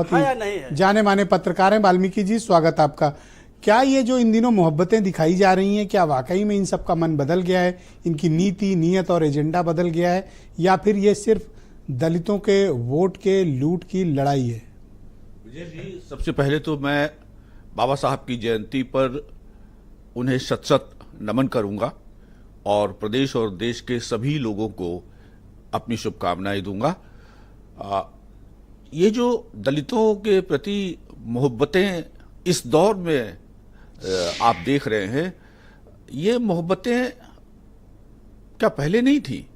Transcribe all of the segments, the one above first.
नहीं है। जाने माने पत्रकार हैं वाल्मीकि जी, स्वागत आपका। क्या ये जो इन दिनों मोहब्बतें दिखाई जा रही हैं, क्या वाकई में इन सब का मन बदल गया है, इनकी नीति नीयत और एजेंडा बदल गया है, या फिर ये सिर्फ दलितों के वोट के लूट की लड़ाई है? विजय जी, सबसे पहले तो मैं बाबा साहब की जयंती पर उन्हें शत शत नमन करूंगा और प्रदेश और देश के सभी लोगों को अपनी शुभकामनाएं दूंगा। ये जो दलितों के प्रति मोहब्बतें इस दौर में आप देख रहे हैं, ये मोहब्बतें क्या पहले नहीं थी?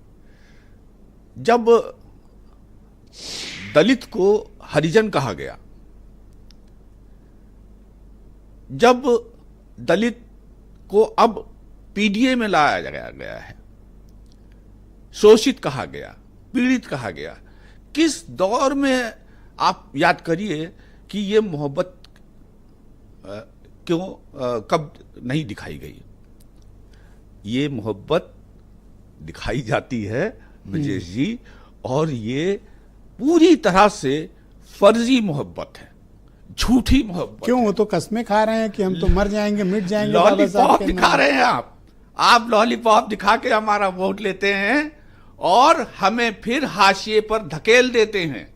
जब दलित को हरिजन कहा गया, जब दलित को अब पीडीए में लाया गया है, शोषित कहा गया, पीड़ित कहा गया, किस दौर में आप याद करिए कि ये मोहब्बत कब नहीं दिखाई गई? ये मोहब्बत दिखाई जाती है विजय जी, और ये पूरी तरह से फर्जी मोहब्बत है, झूठी मोहब्बत। क्यों? वो तो कस्में खा रहे हैं कि हम तो मर जाएंगे, मिट जाएंगे। लॉलीपॉप दिखा रहे हैं आप लॉलीपॉप दिखा के हमारा वोट लेते हैं और हमें फिर हाशिए पर धकेल देते हैं।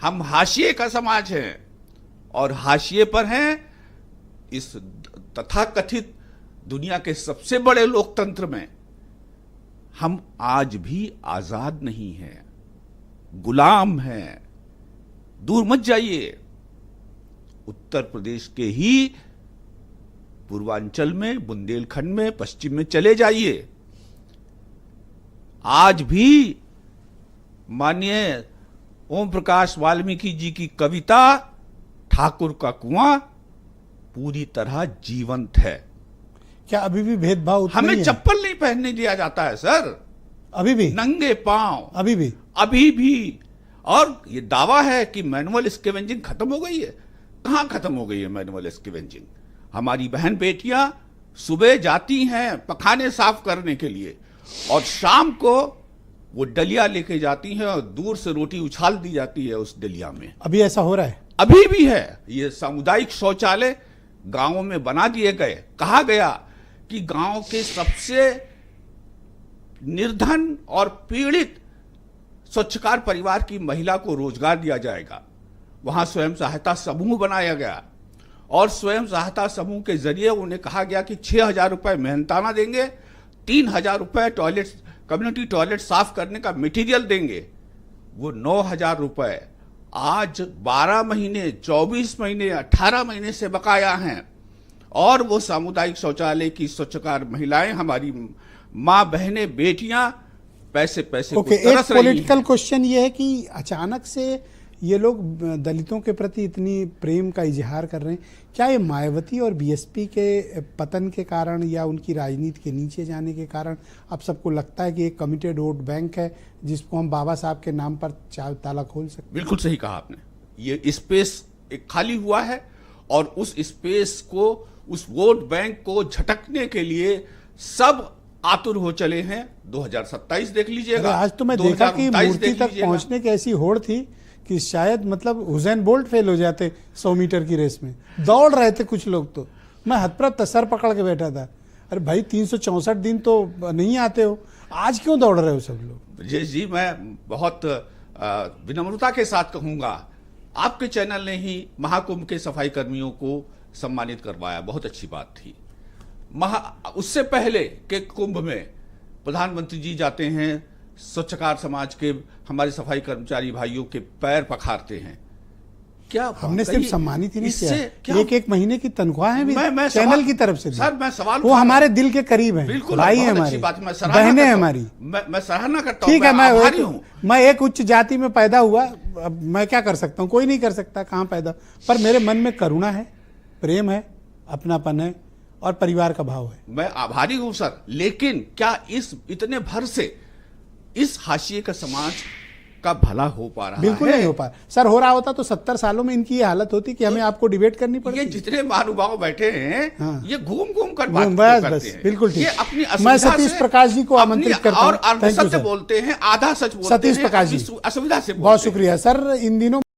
हम हाशिए का समाज हैं और हाशिए पर हैं। इस तथाकथित दुनिया के सबसे बड़े लोकतंत्र में हम आज भी आजाद नहीं हैं, गुलाम हैं। दूर मत जाइए, उत्तर प्रदेश के ही पूर्वांचल में, बुंदेलखंड में, पश्चिम में चले जाइए। आज भी माननीय ओम प्रकाश वाल्मीकि जी की कविता ठाकुर का कुआं पूरी तरह जीवंत है। क्या अभी भी भेदभाव? हमें चप्पल नहीं पहनने दिया जाता है सर, अभी भी नंगे पांव, अभी भी। और ये दावा है कि मैनुअल स्कैवेंजिंग खत्म हो गई है। कहां खत्म हो गई है मैनुअल स्कैवेंजिंग? हमारी बहन बेटियां सुबह जाती हैं पखाने साफ करने के लिए और शाम को वो डलिया लेके जाती हैं और दूर से रोटी उछाल दी जाती है उस डलिया में। अभी ऐसा हो रहा है? अभी भी है। ये सामुदायिक शौचालय गांवों में बना दिए गए। कहा गया कि गांव के सबसे निर्धन और पीड़ित स्वच्छकार परिवार की महिला को रोजगार दिया जाएगा। वहां स्वयं सहायता समूह बनाया गया और स्वयं सहायता समूह के जरिए उन्हें कहा गया कि 6,000 रुपए मेहनताना देंगे, 3,000 रुपए टॉयलेट, कम्युनिटी टॉयलेट साफ करने का मटेरियल देंगे। वो 9,000 रुपए आज 12 महीने, 24 महीने, 18 महीने से बकाया हैं। और वो सामुदायिक शौचालय की स्वच्छकार महिलाएं, हमारी माँ बहनें, बेटियां पैसे को तरस रही हैं। एक पॉलिटिकल क्वेश्चन ये है कि अचानक से ये लोग दलितों के प्रति इतनी प्रेम का इजहार कर रहे हैं। क्या ये मायावती और बीएसपी के पतन के कारण या उनकी राजनीति के नीचे जाने के कारण अब सबको लगता है कि एक कमिटेड वोट बैंक है जिसको हम बाबा साहब के नाम पर ताला खोल सकते हैं? बिल्कुल सही कहा आपने। ये स्पेस एक खाली हुआ है और उस स्पेस को, उस वोट बैंक को झटकने के लिए सब आतुर हो चले हैं। 2027 देख लीजिएगा। आज तो मैं देखा कि मूर्ति तक पहुंचने की ऐसी होड़ थी कि शायद मतलब हुसैन बोल्ट फेल हो जाते 100 मीटर की रेस में। दौड़ रहे थे कुछ लोग, तो मैं हथप्रभ सर पकड़ के बैठा था। अरे भाई 364 दिन तो नहीं आते हो, आज क्यों दौड़ रहे हो सब लोग? विजय जी, मैं बहुत विनम्रता के साथ कहूंगा, आपके चैनल ने ही महाकुंभ के सफाई कर्मियों को सम्मानित करवाया, बहुत अच्छी बात थी। उससे पहले के कुंभ में प्रधानमंत्री जी जाते हैं, स्वच्छकार समाज के हमारे सफाई कर्मचारी भाइयों के पैर पखारते हैं। क्या हमने सिर्फ सम्मानित ही नहीं किया, एक महीने की तनख्वाहें भी चैनल की तरफ से सर, मैं सवाल, वो हमारे दिल के करीब हैं, बिल्कुल भाई है हमारी, बहनें हमारी। मैं सराहना करता हूं। ठीक है, मैं एक उच्च जाति में पैदा हुआ, अब मैं क्या कर सकता हूँ? कोई नहीं कर सकता, कहाँ पैदा। पर मेरे मन में करुणा है, प्रेम है, अपनापन है और परिवार का भाव है। मैं आभारी हूं सर, लेकिन क्या इस इतने भर से इस हाशिए का समाज का भला हो पा रहा है? बिल्कुल नहीं हो पा रहा सर। हो रहा होता तो 70 सालों में इनकी ये हालत होती कि हमें आपको डिबेट करनी पड़ती। ये जितने महानुभाव बैठे हैं, हाँ, ये घूम घूम कर बात करते हैं। बिल्कुल ठीक। ये अपनी मैं सतीश प्रकाश जी को आमंत्रित करता हूं। और सत्य बोलते हैं, आधा सच बोलते हैं, सतीश प्रकाश जी, असुविधा से। बहुत शुक्रिया सर। इन दिनों